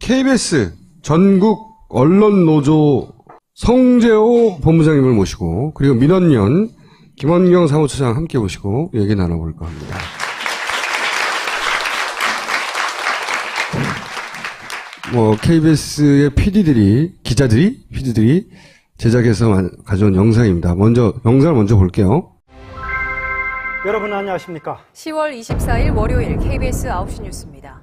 KBS 전국 언론노조 성재호 본부장님을 모시고 그리고 민원연 김원경 사무처장 함께 모시고 얘기 나눠볼까 합니다. KBS의 PD들이 제작해서 가져온 영상입니다. 영상을 먼저 볼게요. 여러분 안녕하십니까? 10월 24일 월요일 KBS 9시 뉴스입니다.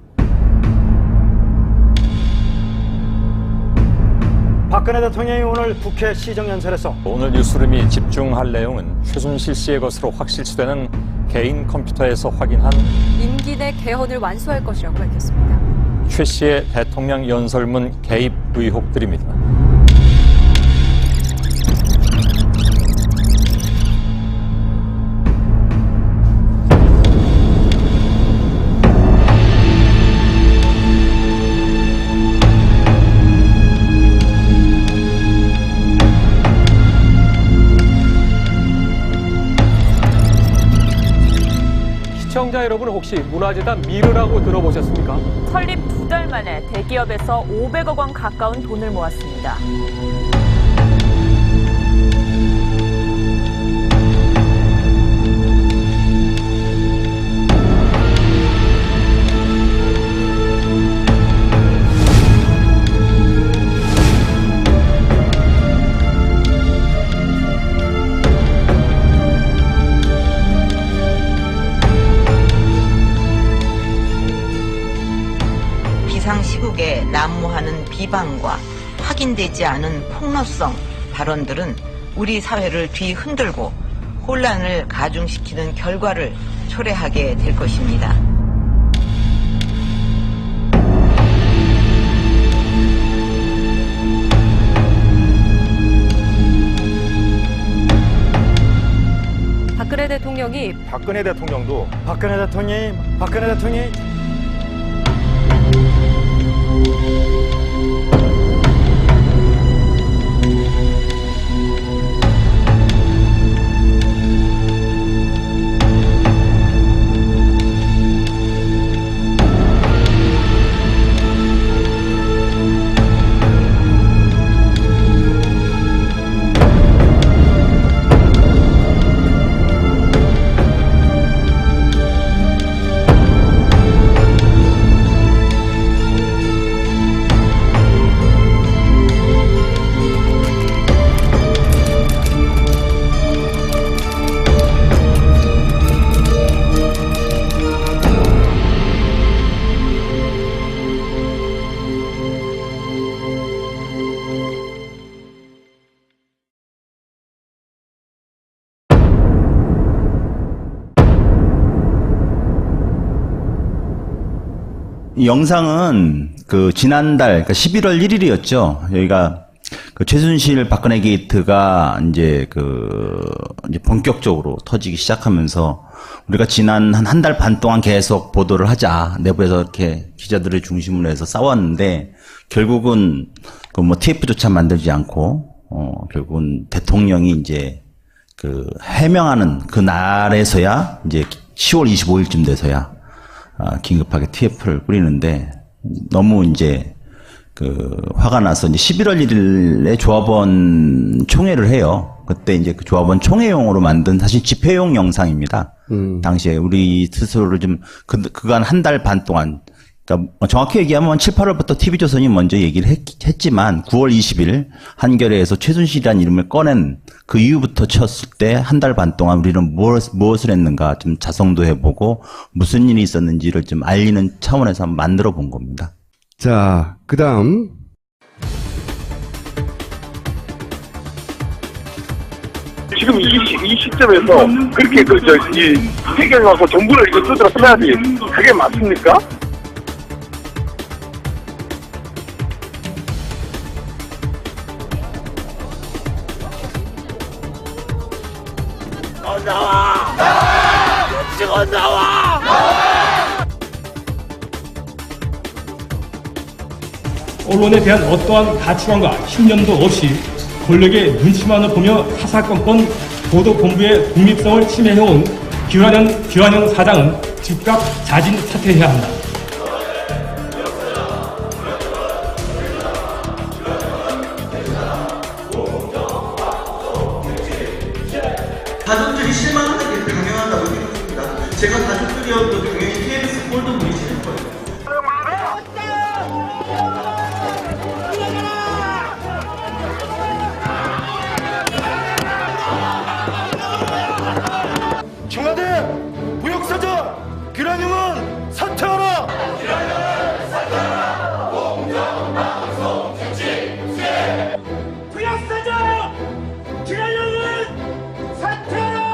박근혜 대통령이 오늘 국회 시정연설에서 오늘 뉴스룸이 집중할 내용은 최순실 씨의 것으로 확실시되는 개인 컴퓨터에서 확인한 임기 내 개헌을 완수할 것이라고 밝혔습니다. 최 씨의 대통령 연설문 개입 의혹들입니다. 시청자 여러분 혹시 문화재단 미르라고 들어보셨습니까? 설립 2달 만에 대기업에서 500억 원 가까운 돈을 모았습니다. 비상시국에 난무하는 비방과 확인되지 않은 폭로성 발언들은 우리 사회를 뒤흔들고 혼란을 가중시키는 결과를 초래하게 될 것입니다. 박근혜 대통령이 박근혜 대통령이 이 영상은 지난달, 11월 1일이었죠. 여기가 최순실 박근혜 게이트가 이제 본격적으로 터지기 시작하면서 우리가 지난 한 달 반 동안 계속 보도를 하자. 내부에서 이렇게 기자들을 중심으로 해서 싸웠는데 결국은 TF조차 만들지 않고, 결국은 대통령이 이제 해명하는 그 날에서야 이제 10월 25일쯤 돼서야 긴급하게 TF를 뿌리는데 너무 이제 화가 나서 이제 11월 1일에 조합원 총회를 해요. 그때 이제 그 조합원 총회용으로 만든 사실 집회용 영상입니다. 당시에 우리 스스로를 그간 한 달 반 동안, 그러니까 정확히 얘기하면 7, 8월부터 TV조선이 먼저 얘기를 했지만 9월 20일 한겨레에서 최순실이라는 이름을 꺼낸 그 이후부터 쳤을 때 한 달 반 동안 우리는 무엇을 했는가 좀 자성도 해보고 무슨 일이 있었는지를 좀 알리는 차원에서 한번 만들어 본 겁니다. 자, 그 다음. 지금 이 시점에서 그렇게 해결하고 정부를 이거 뜯어 써야지. 그게 맞습니까? 나와! 지금 나와! 언론에 대한 어떠한 가치관과 신념도 없이 권력의 눈치만을 보며 사사건건 보도본부의 독립성을 침해해온 기환영 사장은 즉각 자진 사퇴해야 한다. 가족들이 실망하는 게 당연하다고 생각합니다. 제가 가족들이어도 당연히 KBS 꼴도 보기 싫을 거예요. 청와대 무역사장 기란용은 사퇴하라. 무역사장 기란용은 사퇴하라.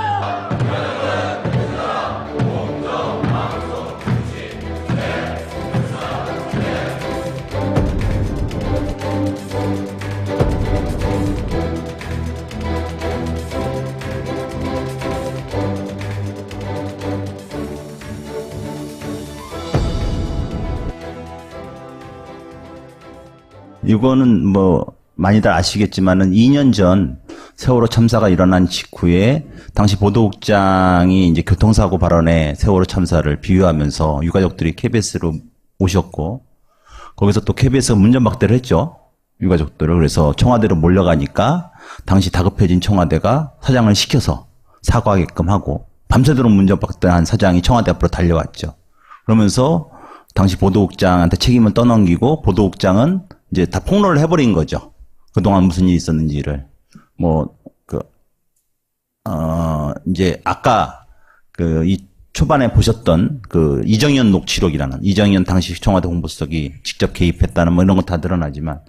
이거는 뭐 많이들 아시겠지만은 2년 전 세월호 참사가 일어난 직후에 당시 보도국장이 이제 교통사고 발언에 세월호 참사를 비유하면서 유가족들이 KBS로 오셨고 거기서 또 KBS가 문전박대를 했죠. 유가족들을. 그래서 청와대로 몰려가니까 당시 다급해진 청와대가 사장을 시켜서 사과하게끔 하고 밤새도록 문전박대한 사장이 청와대 앞으로 달려왔죠. 그러면서 당시 보도국장한테 책임을 떠넘기고 보도국장은 이제 다 폭로를 해버린 거죠. 그동안 무슨 일이 있었는지를. 이제 아까 이 초반에 보셨던 이정현 녹취록이라는 이정현 당시 청와대 홍보수석이 직접 개입했다는 뭐 이런 거 다 드러나지만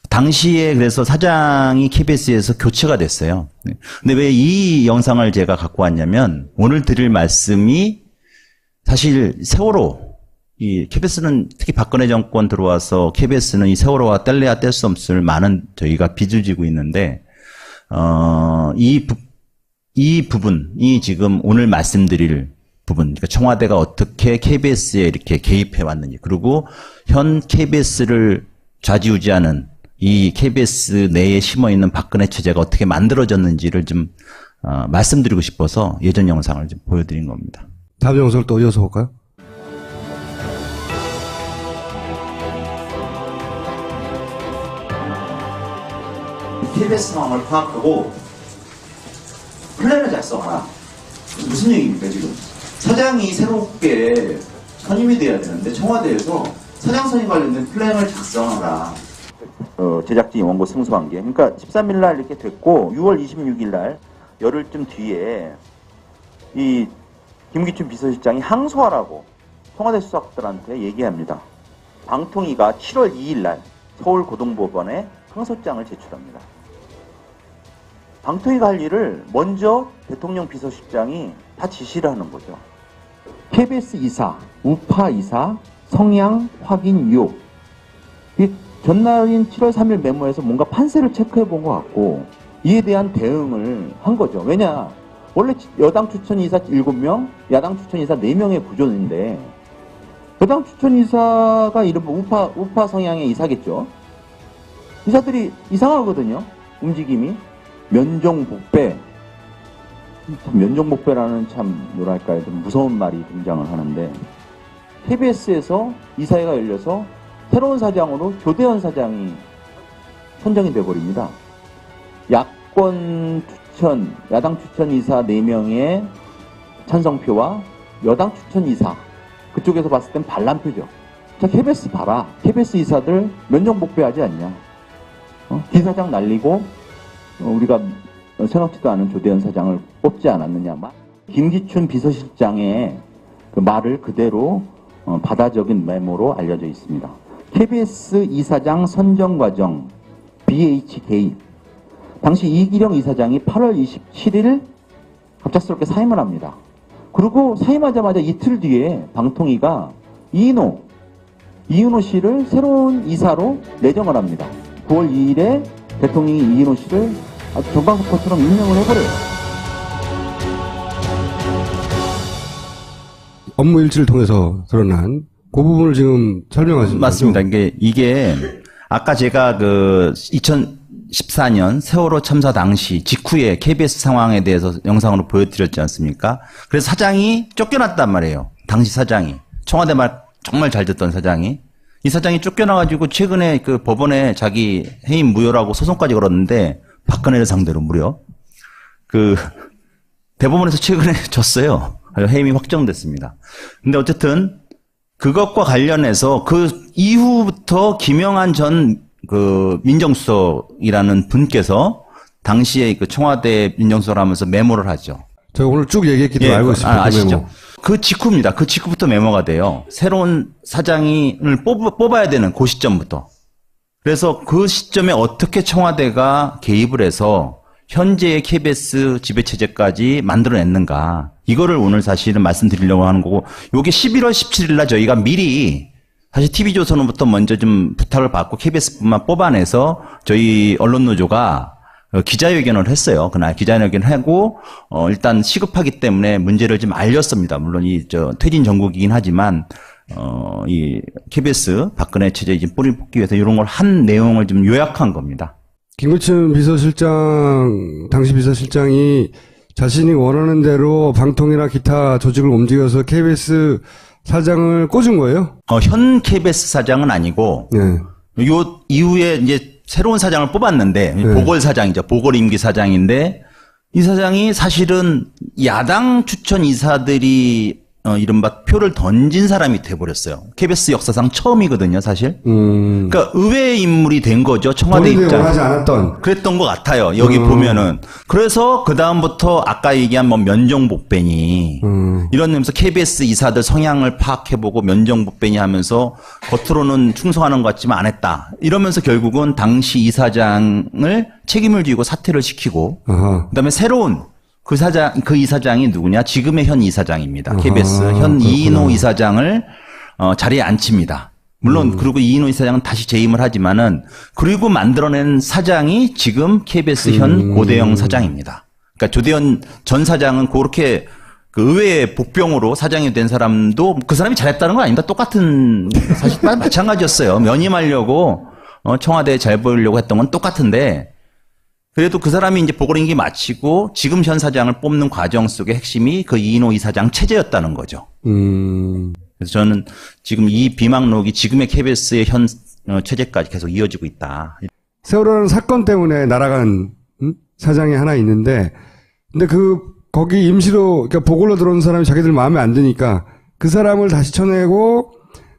당시에 그래서 사장이 KBS에서 교체가 됐어요. 근데 왜 이 영상을 제가 갖고 왔냐면 오늘 드릴 말씀이 사실 세월호 이 KBS는 특히 박근혜 정권 들어와서 KBS는 이 세월호와 뗄래야 뗄 수 없을 많은 저희가 빚을 지고 있는데 이 부분이 지금 오늘 말씀드릴 부분, 그러니까 청와대가 어떻게 KBS에 이렇게 개입해 왔는지, 그리고 현 KBS를 좌지우지하는 이 KBS 내에 심어 있는 박근혜 체제가 어떻게 만들어졌는지를 좀 말씀드리고 싶어서 예전 영상을 좀 보여드린 겁니다. 다음 영상을 또 이어서 볼까요? KBS 상황을 파악하고 플랜을 작성하라. 무슨 얘기입니까 지금? 사장이 새롭게 선임이 돼야 되는데 청와대에서 사장 선임 관련된 플랜을 작성하라. 제작진이 원고 승소한 게, 그러니까 13일 날 이렇게 됐고 6월 26일 날 열흘쯤 뒤에 이 김기춘 비서실장이 항소하라고 청와대 수석들한테 얘기합니다. 방통위가 7월 2일 날 서울고등법원에 항소장을 제출합니다. 방통위가 할 일을 먼저 대통령 비서실장이 다 지시를 하는 거죠. KBS 이사, 우파 이사, 성향 확인 의혹. 전날인 7월 3일 메모에서 뭔가 판세를 체크해 본 것 같고 이에 대한 대응을 한 거죠. 왜냐, 원래 여당 추천 이사 7명, 야당 추천 이사 4명의 구조인데 여당 추천 이사가 이른바 우파 성향의 이사겠죠. 이사들이 이상하거든요. 움직임이. 면종복배. 면종복배라는 참 뭐랄까요, 좀 무서운 말이 등장을 하는데 KBS에서 이사회가 열려서 새로운 사장으로 조대현 사장이 선정이 돼버립니다. 야권 추천, 야당 추천 이사 4명의 찬성표와 여당 추천 이사, 그쪽에서 봤을 땐 반란표죠. 자, KBS 봐라. KBS 이사들 면종복배하지 않냐. 기사장 날리고 우리가 생각지도 않은 조대현 사장을 뽑지 않았느냐. 김기춘 비서실장의 그 말을 그대로 바다 적인 메모로 알려져 있습니다. KBS 이사장 선정 과정 BH 개입. 당시 이기령 이사장이 8월 27일 갑작스럽게 사임을 합니다. 그리고 사임하자마자 이틀 뒤에 방통위가 이인호 씨를 새로운 이사로 내정을 합니다. 9월 2일에 대통령이 이인호 씨를 아주 정강석화처럼 임명을 해버려요. 업무 일지를 통해서 드러난 그 부분을 지금 설명하신 거죠? 맞습니다. 이게 아까 제가 2014년 세월호 참사 당시 직후에 KBS 상황에 대해서 영상으로 보여드렸지 않습니까? 그래서 사장이 쫓겨났단 말이에요. 당시 사장이. 청와대 말 정말 잘 듣던 사장이. 이 사장이 쫓겨나가지고 최근에 그 법원에 자기 해임 무효라고 소송까지 걸었는데 박근혜를 상대로 무려 대법원에서 최근에 졌어요. 해임이 확정됐습니다. 근데 어쨌든 그것과 관련해서 그 이후부터 김영한 전 그 민정수석이라는 분께서 당시에 그 청와대 민정수석을 하면서 메모를 하죠. 제가 오늘 쭉 얘기했기도 알고 있습니다. 아시죠? 그 직후입니다. 그 직후부터 메모가 돼요. 새로운 사장을 뽑아야 되는 그 시점부터. 그래서 그 시점에 어떻게 청와대가 개입을 해서 현재의 KBS 지배체제까지 만들어냈는가. 이거를 오늘 사실은 말씀드리려고 하는 거고, 요게 11월 17일 날 저희가 미리 사실 TV조선으로부터 먼저 좀 부탁을 받고 KBS뿐만 뽑아내서 저희 언론노조가 기자회견을 했어요. 그날 기자회견을 하고, 일단 시급하기 때문에 문제를 좀 알렸습니다. 물론 퇴진 정국이긴 하지만, 이 KBS 박근혜 체제에 지금 뿌리를 뽑기 위해서 이런 걸 한 내용을 좀 요약한 겁니다. 김구춘 비서실장, 당시 비서실장이 자신이 원하는 대로 방통이나 기타 조직을 움직여서 KBS 사장을 꽂은 거예요? 현 KBS 사장은 아니고, 네. 요 이후에 이제 새로운 사장을 뽑았는데, 네. 보궐 사장이죠. 보궐 임기 사장인데, 이 사장이 사실은 야당 추천 이사들이 이른바 표를 던진 사람이 돼버렸어요. KBS 역사상 처음이거든요, 사실. 그러니까 의외의 인물이 된 거죠, 청와대 입장. 원하지 않았던. 그랬던 것 같아요, 여기 보면은. 그래서 그 다음부터 아까 얘기한 뭐 면정복배니 이런 면에서 KBS 이사들 성향을 파악해보고 면정복배니 하면서 겉으로는 충성하는 것 같지만 안 했다. 이러면서 결국은 당시 이사장을 책임을 지고 사퇴를 시키고, 그다음에 새로운 그 이사장이 누구냐? 지금의 현 이사장입니다. KBS 현 이인호 이사장을 자리에 앉힙니다. 물론 그리고 이인호 이사장은 다시 재임을 하지만은 그리고 만들어낸 사장이 지금 KBS 현 고대영 사장입니다. 그러니까 조대현 전 사장은 그렇게 그 의회의 복병으로 사장이 된 사람도 그 사람이 잘했다는 건 아닙니다. 똑같은 사실 마찬가지였어요. 면임하려고 청와대에 잘 보이려고 했던 건 똑같은데. 그래도 그 사람이 이제 보궐임기 마치고 지금 현 사장을 뽑는 과정 속의 핵심이 그 이인호 이사장 체제였다는 거죠. 그래서 저는 지금 이 비망록이 지금의 KBS의 현 체제까지 계속 이어지고 있다. 세월호라는 사건 때문에 날아간 사장이 하나 있는데, 근데 거기 임시로, 그러니까 보궐로 들어온 사람이 자기들 마음에 안 드니까 그 사람을 다시 쳐내고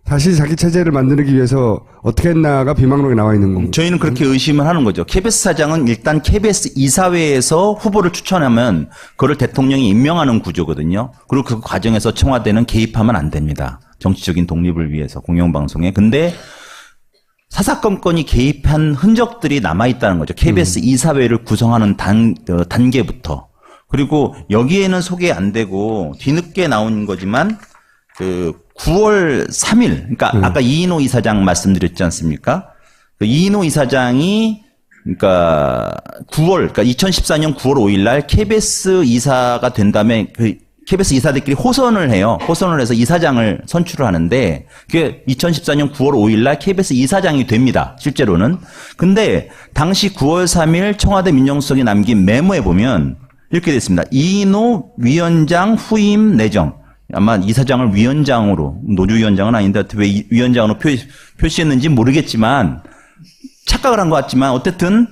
다시 자기 체제를 만들기 위해서 어떻게 했나가 비망록에 나와 있는 겁니다. 저희는 그렇게 의심을 하는 거죠. KBS 사장은 일단 KBS 이사회에서 후보를 추천하면 그걸 대통령이 임명하는 구조거든요. 그리고 그 과정에서 청와대는 개입하면 안 됩니다. 정치적인 독립을 위해서 공영방송에. 근데 사사건건이 개입한 흔적들이 남아있다는 거죠. KBS 이사회를 구성하는 단계부터. 그리고 여기에는 소개 안 되고 뒤늦게 나온 거지만 9월 3일, 그러니까 아까 이인호 이사장 말씀드렸지 않습니까? 그 이인호 이사장이 그러니까 2014년 9월 5일 날 KBS 이사가 된 다음에 그 KBS 이사들끼리 호선을 해요. 호선을 해서 이사장을 선출을 하는데 그게 2014년 9월 5일 날 KBS 이사장이 됩니다. 실제로는. 근데 당시 9월 3일 청와대 민정수석이 남긴 메모에 보면 이렇게 됐습니다. 이인호 위원장 후임 내정. 아마 이사장을 위원장으로, 노조위원장은 아닌데 왜 위원장으로 표시했는지 모르겠지만 착각을 한 것 같지만 어쨌든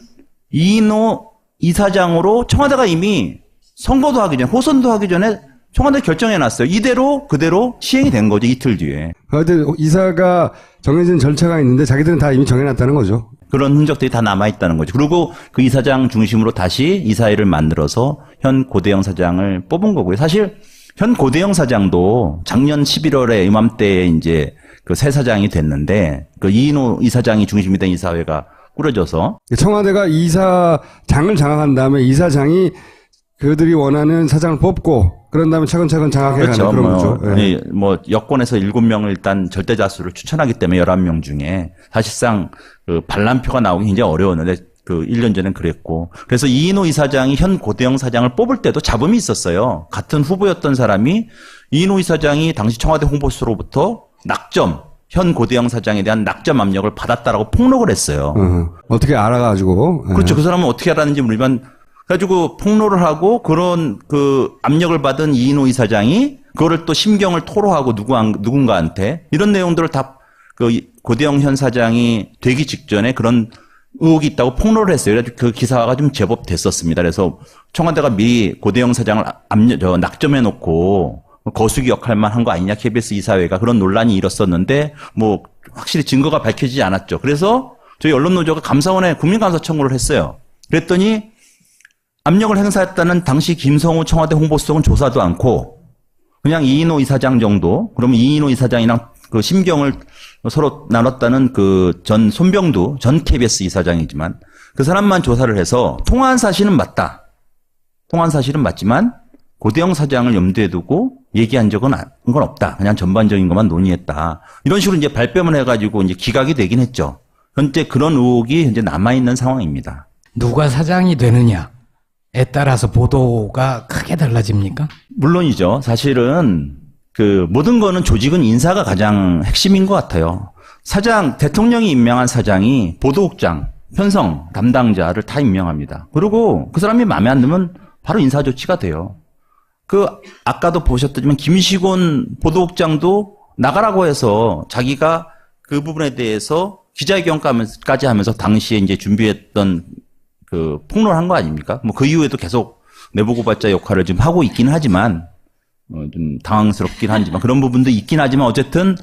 이인호 이사장으로 청와대가 이미 선거도 하기 전에 호선도 하기 전에 청와대 결정해놨어요. 이대로 그대로 시행이 된 거죠. 이틀 뒤에. 그런데 이사가 정해진 절차가 있는데 자기들은 다 이미 정해놨다는 거죠. 그런 흔적들이 다 남아있다는 거죠. 그리고 그 이사장 중심으로 다시 이사회를 만들어서 현 고대영 사장을 뽑은 거고요. 사실 현 고대영 사장도 작년 11월에 이맘때에 이제 그 새 사장이 됐는데 그 이인호 이사장이 중심이 된 이사회가 꾸려져서 청와대가 이사장을 장악한 다음에 이사장이 그들이 원하는 사장을 뽑고 그런 다음에 차근차근 장악해가는 그렇죠. 그런 거죠. 예. 뭐 여권에서 7명을 일단 절대다수를 추천하기 때문에 11명 중에 사실상 그 반란표가 나오기 굉장히 어려웠는데 그 1년 전엔 그랬고. 그래서 이인호 이사장이 현 고대영 사장을 뽑을 때도 잡음이 있었어요. 같은 후보였던 사람이 이인호 이사장이 당시 청와대 홍보수로부터 낙점, 현 고대영 사장에 대한 낙점 압력을 받았다라고 폭로를 했어요. 어떻게 알아가지고. 그렇죠. 그 사람은 어떻게 알았는지 모르지만 가지고 폭로를 하고 그런 그 압력을 받은 이인호 이사장이 그거를 또 심경을 토로하고 누군가한테 이런 내용들을 다 그 고대영 현 사장이 되기 직전에 그런 의혹이 있다고 폭로를 했어요. 그래서 그 기사가 좀 제법 됐었습니다. 그래서 청와대가 미리 고대영 사장을 낙점해놓고 거수기 역할만 한 거 아니냐, KBS 이사회가. 그런 논란이 일었었는데 뭐 확실히 증거가 밝혀지지 않았죠. 그래서 저희 언론노조가 감사원에 국민감사 청구를 했어요. 그랬더니 압력을 행사했다는 당시 김성우 청와대 홍보수석은 조사도 않고 그냥 이인호 이사장 정도, 그러면 이인호 이사장이랑 그 심경을 서로 나눴다는 그 전 손병두 전 KBS 이사장이지만 그 사람만 조사를 해서 통화한 사실은 맞다. 통화한 사실은 맞지만 고대영 사장을 염두에 두고 얘기한 적은 건 없다. 그냥 전반적인 것만 논의했다. 이런 식으로 이제 발뺌을 해가지고 이제 기각이 되긴 했죠. 현재 그런 의혹이 현재 남아있는 상황입니다. 누가 사장이 되느냐에 따라서 보도가 크게 달라집니까? 물론이죠. 사실은 그 모든 거는 조직은 인사가 가장 핵심인 것 같아요. 사장, 대통령이 임명한 사장이 보도국장, 편성 담당자를 다 임명합니다. 그리고 그 사람이 마음에 안 들면 바로 인사 조치가 돼요. 그 아까도 보셨지만 김시곤 보도국장도 나가라고 해서 자기가 그 부분에 대해서 기자회견까지 하면서 당시에 이제 준비했던 그 폭로를 한 거 아닙니까? 뭐 그 이후에도 계속 내부고발자 역할을 지금 하고 있기는 하지만 좀 당황스럽긴 하지만 그런 부분도 있긴 하지만 어쨌든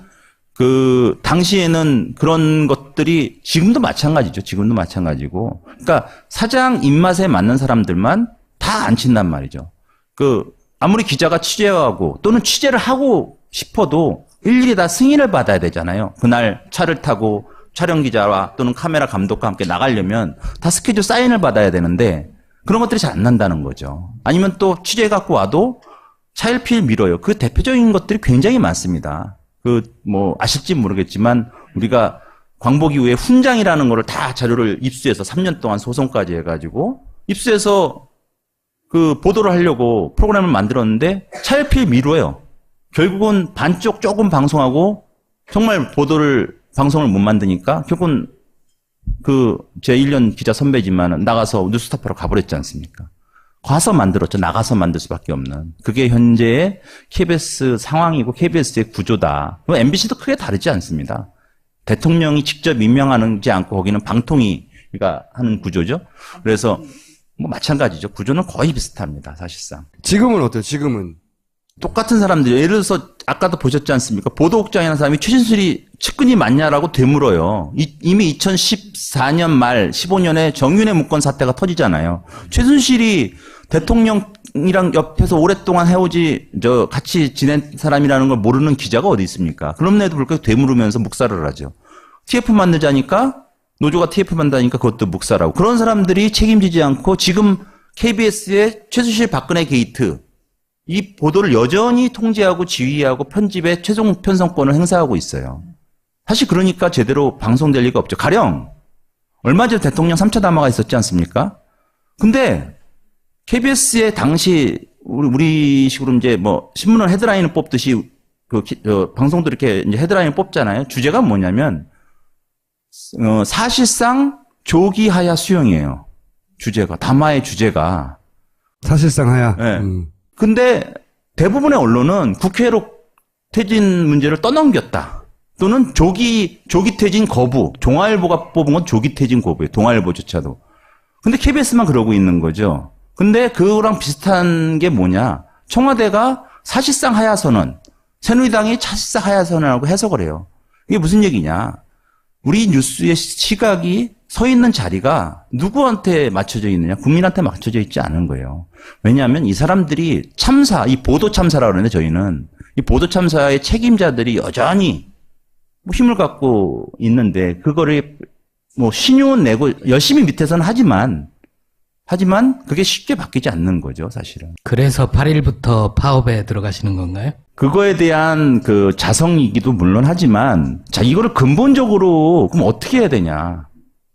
그 당시에는 그런 것들이 지금도 마찬가지죠. 지금도 마찬가지고. 그러니까 사장 입맛에 맞는 사람들만 다 앉힌단 말이죠. 그 아무리 기자가 취재하고 또는 취재를 하고 싶어도 일일이 다 승인을 받아야 되잖아요. 그날 차를 타고 촬영 기자와 또는 카메라 감독과 함께 나가려면 다 스케줄 사인을 받아야 되는데 그런 것들이 잘 안 난다는 거죠. 아니면 또 취재 갖고 와도 차일피일 미뤄요. 그 대표적인 것들이 굉장히 많습니다. 그 뭐 아실지 모르겠지만 우리가 광복 이후에 훈장이라는 거를 다 자료를 입수해서 3년 동안 소송까지 해가지고 입수해서 그 보도를 하려고 프로그램을 만들었는데 차일피일 미뤄요. 결국은 반쪽 조금 방송하고 정말 방송을 못 만드니까 결국은 그 제 1년 기자 선배지만 나가서 뉴스타파로 가버렸지 않습니까? 가서 만들었죠. 나가서 만들 수밖에 없는. 그게 현재의 KBS 상황이고 KBS의 구조다. MBC도 크게 다르지 않습니다. 대통령이 직접 임명하지 않고 거기는 방통위가 하는 구조죠. 그래서 뭐 마찬가지죠. 구조는 거의 비슷합니다. 사실상. 지금은 어때요? 지금은? 똑같은 사람들이 예를 들어서 아까도 보셨지 않습니까? 보도국장이라는 사람이 최순실이 측근이 맞냐라고 되물어요. 이미 2014년 말 15년에 정윤회 문건 사태가 터지잖아요. 최순실이 대통령이랑 옆에서 오랫동안 같이 지낸 사람이라는 걸 모르는 기자가 어디 있습니까? 그럼에도 불구하고 되물으면서 묵살을 하죠. TF 만들자니까 노조가 TF 만든다니까 그것도 묵살하고 그런 사람들이 책임지지 않고 지금 KBS의 최순실 박근혜 게이트 이 보도를 여전히 통제하고 지휘하고 편집의 최종 편성권을 행사하고 있어요. 사실 그러니까 제대로 방송될 리가 없죠. 가령 얼마 전 대통령 3차 담화가 있었지 않습니까? 근데 KBS의 당시 우리식으로 이제 뭐 신문을 헤드라인을 뽑듯이 방송도 이렇게 이제 헤드라인을 뽑잖아요. 주제가 뭐냐면 사실상 조기 하야 수용이에요. 주제가 담화의 주제가 사실상 하야. 네. 근데 대부분의 언론은 국회로 퇴진 문제를 떠넘겼다. 또는 조기 퇴진 거부. 동아일보가 뽑은 건 조기 퇴진 거부예요. 동아일보조차도. 근데 KBS만 그러고 있는 거죠. 근데 그거랑 비슷한 게 뭐냐. 청와대가 사실상 하야 선언, 새누리당이 사실상 하야 선언이라고 해석을 해요. 이게 무슨 얘기냐. 우리 뉴스의 시각이 서 있는 자리가 누구한테 맞춰져 있느냐? 국민한테 맞춰져 있지 않은 거예요. 왜냐하면 이 사람들이 이 보도 참사라고 그러는데 저희는 이 보도 참사의 책임자들이 여전히 힘을 갖고 있는데 그거를 뭐 신유는 내고 열심히 밑에서는 하지만 그게 쉽게 바뀌지 않는 거죠, 사실은. 그래서 8일부터 파업에 들어가시는 건가요? 그거에 대한 그 자성이기도 물론 하지만 이거를 근본적으로 그럼 어떻게 해야 되냐?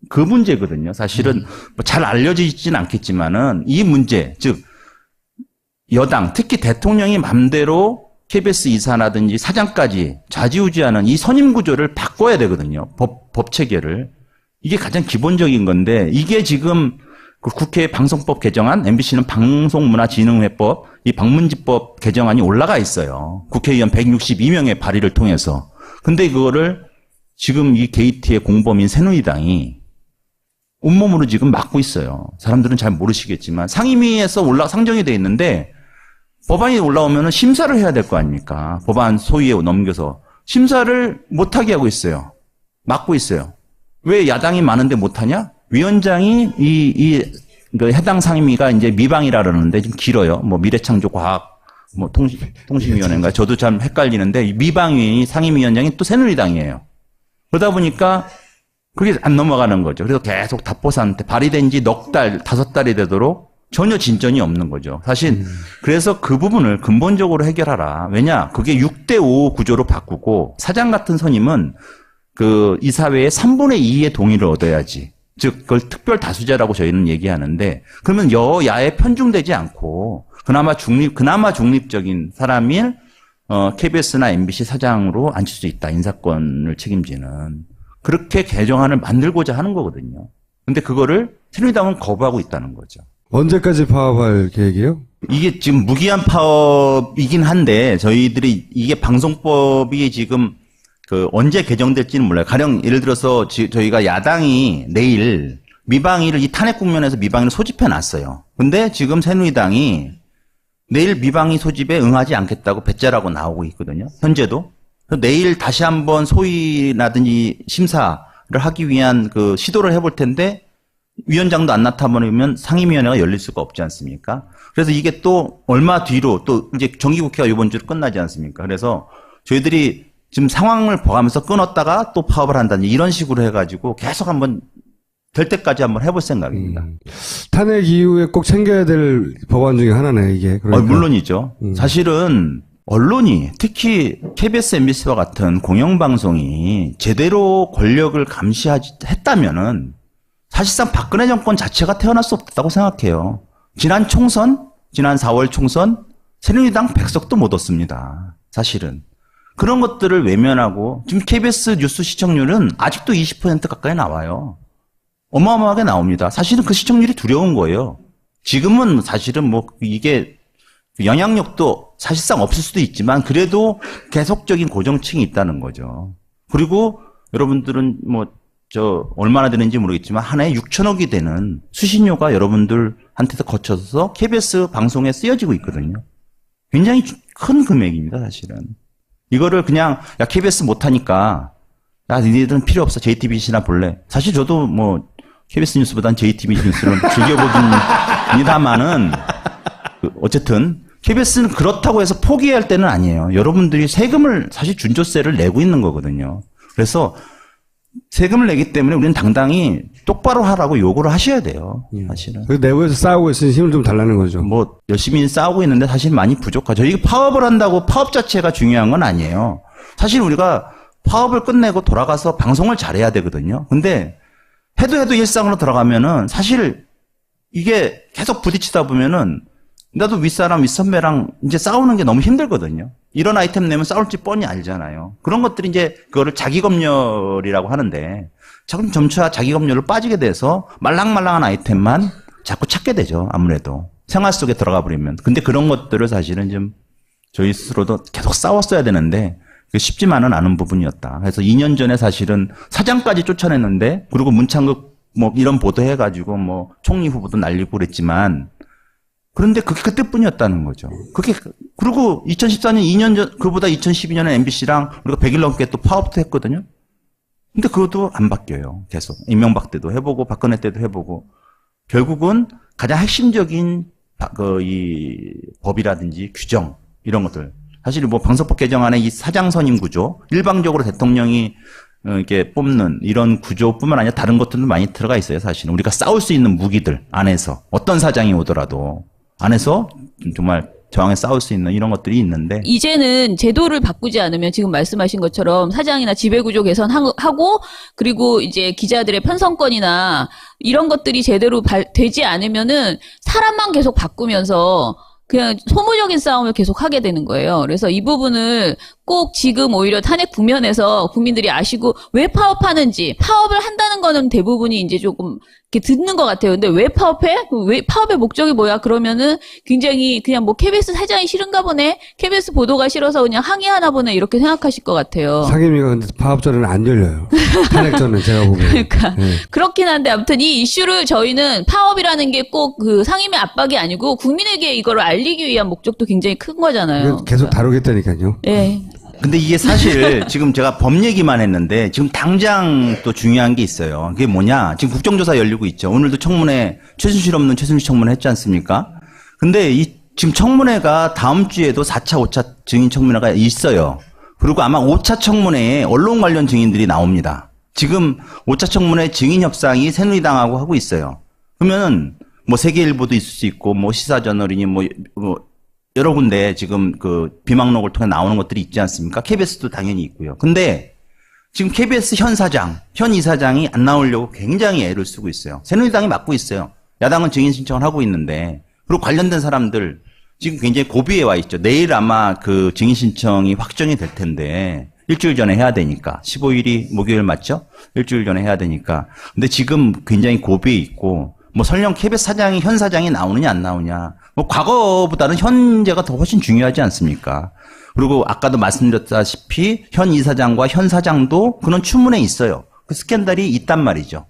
그 문제거든요. 사실은 뭐 잘 알려지지는 않겠지만은 이 문제, 즉 여당, 특히 대통령이 맘대로 KBS 이사라든지 사장까지 좌지우지하는 이 선임 구조를 바꿔야 되거든요. 법 체계를. 이게 가장 기본적인 건데 이게 지금 그 국회 방송법 개정안, MBC는 방송문화진흥회법, 이 방문지법 개정안이 올라가 있어요. 국회의원 162명의 발의를 통해서. 근데 그거를 지금 이 게이트의 공범인 새누리당이 온몸으로 지금 막고 있어요. 사람들은 잘 모르시겠지만 상임위에서 상정이 돼 있는데 법안이 올라오면 심사를 해야 될 거 아닙니까? 법안 소위에 넘겨서 심사를 못하게 하고 있어요. 막고 있어요. 왜 야당이 많은데 못하냐? 위원장이 그 해당 상임위가 이제 미방이라 그러는데 좀 길어요. 뭐 미래창조과학 뭐 통신위원회인가 저도 참 헷갈리는데 미방위 상임위원장이 또 새누리당이에요. 그러다 보니까 그게 안 넘어가는 거죠. 그래서 계속 답보사한테 발의된 지 넉 달, 5달이 되도록 전혀 진전이 없는 거죠. 사실 그래서 그 부분을 근본적으로 해결하라. 왜냐? 그게 6대5 구조로 바꾸고 사장 같은 선임은 그 이사회의 3분의 2의 동의를 얻어야지. 즉 그걸 특별 다수제라고 저희는 얘기하는데 그러면 여야에 편중되지 않고 그나마 중립적인 사람인 KBS나 MBC 사장으로 앉힐 수 있다. 인사권을 책임지는. 그렇게 개정안을 만들고자 하는 거거든요. 근데 그거를 새누리당은 거부하고 있다는 거죠. 언제까지 파업할 계획이에요? 이게 지금 무기한 파업이긴 한데 저희들이 이게 방송법이 지금 그 언제 개정될지는 몰라요. 가령 예를 들어서 저희가 야당이 내일 미방위를 이 탄핵 국면에서 미방위를 소집해 놨어요. 근데 지금 새누리당이 내일 미방위 소집에 응하지 않겠다고 배째라고 나오고 있거든요. 현재도. 내일 다시 한번 소위라든지 심사를 하기 위한 그 시도를 해볼 텐데 위원장도 안 나타나면 상임위원회가 열릴 수가 없지 않습니까? 그래서 이게 또 얼마 뒤로 또 이제 정기국회가 이번 주로 끝나지 않습니까? 그래서 저희들이 지금 상황을 봐가면서 끊었다가 또 파업을 한다든지 이런 식으로 해가지고 계속 한번 될 때까지 한번 해볼 생각입니다. 탄핵 이후에 꼭 챙겨야 될 법안 중에 하나네, 이게. 그러니까. 물론이죠. 사실은 언론이 특히 KBS, MBC와 같은 공영방송이 제대로 권력을 감시했다면은 사실상 박근혜 정권 자체가 태어날 수 없다고 생각해요. 지난 4월 총선 새누리당 100석도 못 얻습니다. 사실은. 그런 것들을 외면하고 지금 KBS 뉴스 시청률은 아직도 20% 가까이 나와요. 어마어마하게 나옵니다. 사실은 그 시청률이 두려운 거예요. 지금은 사실은 뭐 이게 영향력도 사실상 없을 수도 있지만 그래도 계속적인 고정층이 있다는 거죠. 그리고 여러분들은 얼마나 되는지 모르겠지만 한 해에 6천억이 되는 수신료가 여러분들한테서 거쳐서 KBS 방송에 쓰여지고 있거든요. 굉장히 큰 금액입니다, 사실은. 이거를 그냥, 야, KBS 못하니까, 야, 니네들은 필요 없어. JTBC나 볼래. 사실 저도 KBS 뉴스보단 JTBC 뉴스를 즐겨보긴 합니다만은, 어쨌든, KBS는 그렇다고 해서 포기할 때는 아니에요. 여러분들이 세금을, 사실 준조세를 내고 있는 거거든요. 그래서, 세금을 내기 때문에 우리는 당당히 똑바로 하라고 요구를 하셔야 돼요. 사실은. 내부에서 싸우고 있으니 힘을 좀 달라는 거죠. 열심히 싸우고 있는데 사실 많이 부족하죠. 이게 파업을 한다고 파업 자체가 중요한 건 아니에요. 사실 우리가 파업을 끝내고 돌아가서 방송을 잘해야 되거든요. 근데 해도 일상으로 들어가면은 사실 이게 계속 부딪히다 보면은 나도 윗사람, 윗선배랑 이제 싸우는 게 너무 힘들거든요. 이런 아이템 내면 싸울지 뻔히 알잖아요. 그런 것들이 이제 그거를 자기검열이라고 하는데 자꾸 점차 자기검열로 빠지게 돼서 말랑말랑한 아이템만 자꾸 찾게 되죠. 아무래도. 생활 속에 들어가 버리면. 근데 그런 것들을 사실은 좀 저희 스스로도 계속 싸웠어야 되는데 쉽지만은 않은 부분이었다. 그래서 2년 전에 사실은 사장까지 쫓아냈는데 그리고 문창극 이런 보도해가지고 총리 후보도 날리고 그랬지만 그런데 그게 그때뿐이었다는 거죠. 그리고 2014년 2년 전, 그보다 2012년에 MBC랑 우리가 100일 넘게 또 파업도 했거든요. 근데 그것도 안 바뀌어요. 계속. 이명박 때도 해보고, 박근혜 때도 해보고. 결국은 가장 핵심적인 이 법이라든지 규정, 이런 것들. 사실 방송법 개정안에 이 사장 선임 구조, 일방적으로 대통령이 이렇게 뽑는 이런 구조뿐만 아니라 다른 것들도 많이 들어가 있어요. 사실은. 우리가 싸울 수 있는 무기들 안에서. 어떤 사장이 오더라도. 안에서 정말 저항에 싸울 수 있는 이런 것들이 있는데 이제는 제도를 바꾸지 않으면 지금 말씀하신 것처럼 사장이나 지배구조 개선하고 그리고 이제 기자들의 편성권이나 이런 것들이 제대로 되지 않으면은 사람만 계속 바꾸면서 그냥 소모적인 싸움을 계속 하게 되는 거예요. 그래서 이 부분을 꼭 지금 오히려 탄핵 국면에서 국민들이 아시고 왜 파업하는지, 파업을 한다는 거는 대부분이 이제 조금 이렇게 듣는 것 같아요. 근데 왜 파업해? 왜 파업의 목적이 뭐야? 그러면은 굉장히 그냥 뭐 KBS 사장이 싫은가 보네? KBS 보도가 싫어서 그냥 항의하나 보네? 이렇게 생각하실 것 같아요. 상임위가 근데 파업전은 안 열려요. 탄핵전은 제가 보기에. 그러니까 네. 그렇긴 한데 아무튼 이 이슈를 저희는 파업이라는 게 꼭 그 상임위 압박이 아니고 국민에게 이거를 알리기 위한 목적도 굉장히 큰 거잖아요. 이거 계속 다루겠다니까요. 네. 근데 이게 사실 지금 제가 법 얘기만 했는데 지금 당장 또 중요한 게 있어요. 그게 뭐냐? 지금 국정조사 열리고 있죠. 오늘도 청문회 최순실 없는 최순실 청문회 했지 않습니까? 근데 이 지금 청문회가 다음 주에도 4차, 5차 증인 청문회가 있어요. 그리고 아마 5차 청문회에 언론 관련 증인들이 나옵니다. 지금 5차 청문회 증인 협상이 새누리당하고 하고 있어요. 그러면 뭐 세계일보도 있을 수 있고 뭐 시사저널이니 뭐 여러 군데 지금 그 비망록을 통해 나오는 것들이 있지 않습니까? KBS도 당연히 있고요. 근데 지금 KBS 현 이사장이 안 나오려고 굉장히 애를 쓰고 있어요. 새누리당이 맡고 있어요. 야당은 증인 신청을 하고 있는데, 그리고 관련된 사람들 지금 굉장히 고비에 와 있죠. 내일 아마 그 증인 신청이 확정이 될 텐데, 일주일 전에 해야 되니까. 15일이 목요일 맞죠? 일주일 전에 해야 되니까. 근데 지금 굉장히 고비에 있고, 뭐 설령 KBS 현 사장이 나오느냐 안 나오냐. 뭐 과거보다는 현재가 더 훨씬 중요하지 않습니까? 그리고 아까도 말씀드렸다시피 현 이사장과 현 사장도 그런 추문에 있어요. 그 스캔들이 있단 말이죠.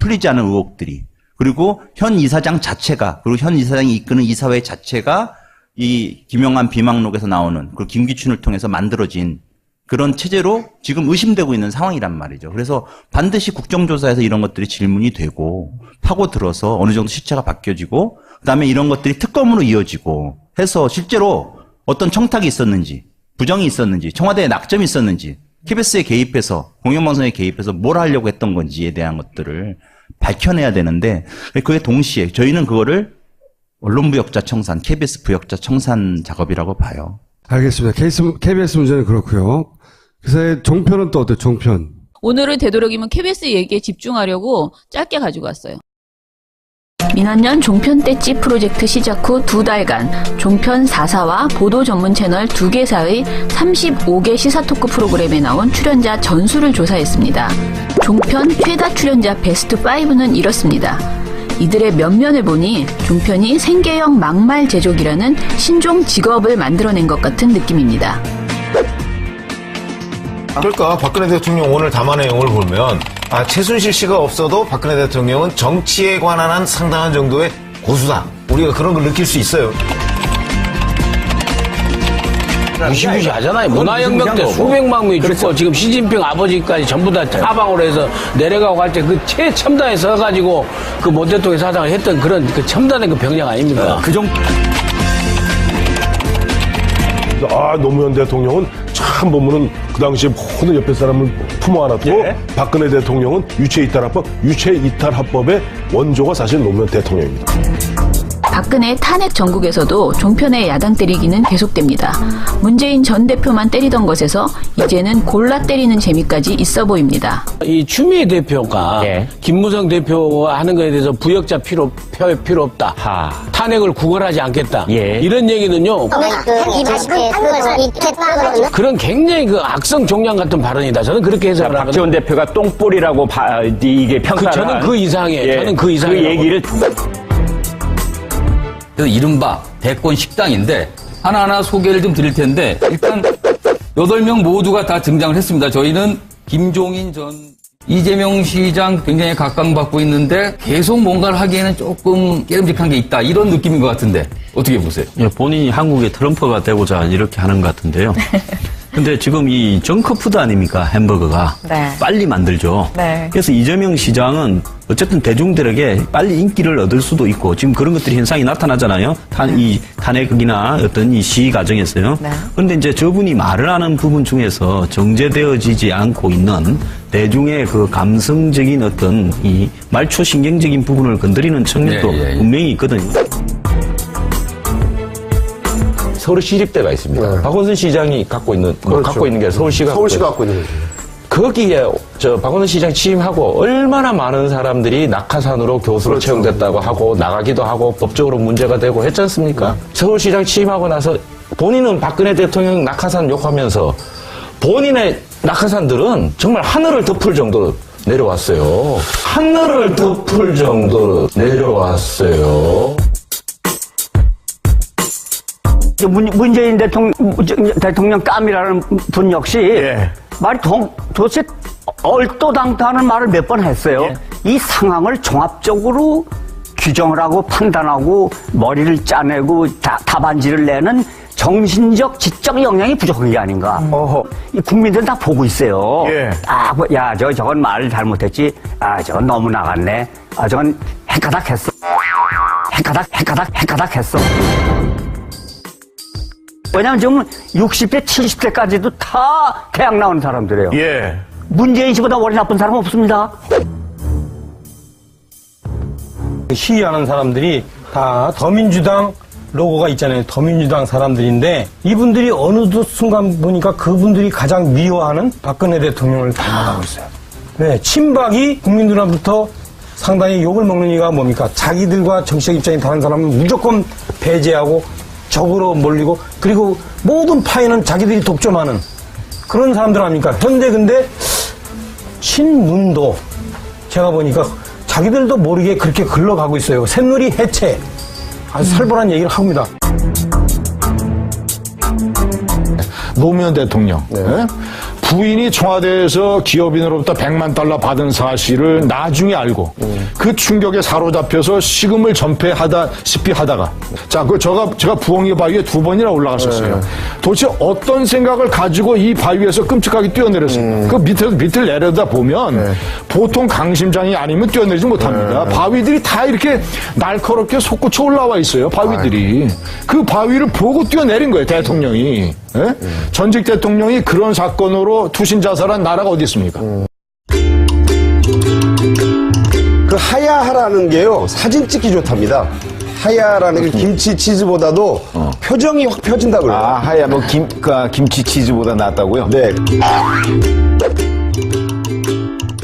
풀리지 않은 의혹들이. 그리고 현 이사장 자체가, 그리고 현 이사장이 이끄는 이사회 자체가 이 김영환 비망록에서 나오는 그 김기춘을 통해서 만들어진 그런 체제로 지금 의심되고 있는 상황이란 말이죠. 그래서 반드시 국정조사에서 이런 것들이 질문이 되고 파고들어서 어느 정도 실체가 바뀌어지고 그다음에 이런 것들이 특검으로 이어지고 해서 실제로 어떤 청탁이 있었는지, 부정이 있었는지, 청와대에 낙점이 있었는지, KBS에 개입해서, 공영방송에 개입해서 뭘 하려고 했던 건지에 대한 것들을 밝혀내야 되는데 그에 동시에 저희는 그거를 언론부역자 청산, KBS 부역자 청산 작업이라고 봐요. 알겠습니다. KBS 문제는 그렇고요. 그래서 종편은 또 어때요? 종편. 오늘은 되도록이면 KBS 얘기에 집중하려고 짧게 가지고 왔어요. 민원년 종편 떼찌 프로젝트 시작 후 2달간 종편 4사와 보도 전문 채널 2개사의 35개 시사 토크 프로그램에 나온 출연자 전수를 조사했습니다. 종편 최다 출연자 베스트 5는 이렇습니다. 이들의 면면을 보니 종편이 생계형 막말 제조기라는 신종 직업을 만들어낸 것 같은 느낌입니다. 그러니까 박근혜 대통령 오늘 담화 내용을 보면 최순실 씨가 없어도 박근혜 대통령은 정치에 관한 한 상당한 정도의 고수다. 우리가 그런 걸 느낄 수 있어요. 무시무시하잖아요. 문화혁명 때 수백만 명이 죽고 지금 시진핑 아버지까지 전부 다 사방으로 해서 내려가고 할 때 그 최첨단에 서가지고 그 모 대통령 사장을 했던 그런 그 첨단의 그 병력 아닙니까? 그 정도. 노무현 대통령은 참 보면은 그 당시에 모든 옆에 사람을 품어 안았고 박근혜 대통령은 유체이탈합법의 원조가 사실 노무현 대통령입니다. 박근혜 탄핵 전국에서도 종편의 야당 때리기는 계속됩니다. 문재인 전 대표만 때리던 것에서 이제는 골라 때리는 재미까지 있어 보입니다. 이 추미애 대표가 김무성 대표와 하는 것에 대해서 부역자 필요 없다. 탄핵을 구걸하지 않겠다. 이런 얘기는요. 그런 굉장히 그 악성 종양 같은 발언이다. 저는 그렇게 해석을 하거든요. 박지원 대표가 똥볼이라고 이게 평가를 저는 그 이상에 저는 그 이상에 그 얘기를 이른바 대권 식당인데 하나하나 소개를 좀 드릴 텐데 일단 8명 모두가 다 등장을 했습니다. 저희는 김종인 전 이재명 시장 굉장히 각광받고 있는데 계속 뭔가를 하기에는 조금 깨름직한 게 있다. 이런 느낌인 것 같은데 어떻게 보세요? 본인이 한국의 트럼프가 되고자 이렇게 하는 것 같은데요. 근데 지금 이 정크푸드 아닙니까? 햄버거가. 빨리 만들죠. 그래서 이재명 시장은 어쨌든 대중들에게 빨리 인기를 얻을 수도 있고 지금 그런 것들이 현상이 나타나잖아요. 이 탄핵이나 어떤 이 시위 과정에서요. 그런데 이제 저분이 말을 하는 부분 중에서 정제되어지지 않고 있는 대중의 그 감성적인 어떤 이 말초 신경적인 부분을 건드리는 측면도 분명히 있거든요. 서울시립대가 있습니다. 박원순 시장이 갖고 있는 게 서울시가 갖고 있는 거죠. 거기에 박원순 시장 취임하고 얼마나 많은 사람들이 낙하산으로 교수로 채용됐다고 하고 나가기도 하고 법적으로 문제가 되고 했지 않습니까? 서울시장 취임하고 나서 본인은 박근혜 대통령 낙하산 욕하면서 본인의 낙하산들은 정말 하늘을 덮을 정도로 내려왔어요. 하늘을 덮을 정도로 내려왔어요. 문재인 대통령 깜이라는 분 역시 말이 도대체 얼토당토하는 말을 몇 번 했어요. 이 상황을 종합적으로 규정을 하고 판단하고 머리를 짜내고 답안지를 내는 정신적, 지적 역량이 부족한 게 아닌가. 이 국민들은 다 보고 있어요. 저건 말을 잘못했지. 저건 너무 나갔네. 저건 헷가닥 했어. 헷가닥 했어. 왜냐면 지금 60대, 70대까지도 다 대학 나온 사람들이에요. 문재인 씨보다 머리 나쁜 사람 없습니다. 시위하는 사람들이 다 더민주당 로고가 있잖아요. 더민주당 사람들인데 이분들이 어느 순간 보니까 그분들이 가장 미워하는 박근혜 대통령을 닮아가고 있어요. 네, 친박이 국민들로부터 상당히 욕을 먹는 이유가 뭡니까? 자기들과 정치적 입장이 다른 사람은 무조건 배제하고 적으로 몰리고 그리고 모든 파이는 자기들이 독점하는 그런 사람들 아닙니까? 현재 근데 친문도 제가 보니까 자기들도 모르게 그렇게 흘러가고 있어요. 새누리 해체. 아주 살벌한 얘기를 합니다. 노무현 대통령 부인이 청와대에서 기업인으로부터 100만 달러 받은 사실을 나중에 알고 그 충격에 사로잡혀서 식음을 전폐하다시피 하다가 제가 부엉이 바위에 2번이나 올라갔었어요. 도대체 어떤 생각을 가지고 이 바위에서 끔찍하게 뛰어내렸습니까? 그 밑을 내려다 보면 보통 강심장이 아니면 뛰어내리지 못합니다. 바위들이 다 이렇게 날카롭게 솟구쳐 올라와 있어요. 바위들이. 그 바위를 보고 뛰어내린 거예요. 대통령이. 전직 대통령이 그런 사건으로 투신 자살한 나라가 어디 있습니까? 그 하야하라는 게요, 사진 찍기 좋답니다. 하야라는 게 김치 치즈보다도 표정이 확 펴진다고 그래요. 하야 뭐 김치 치즈보다 낫다고요? 네.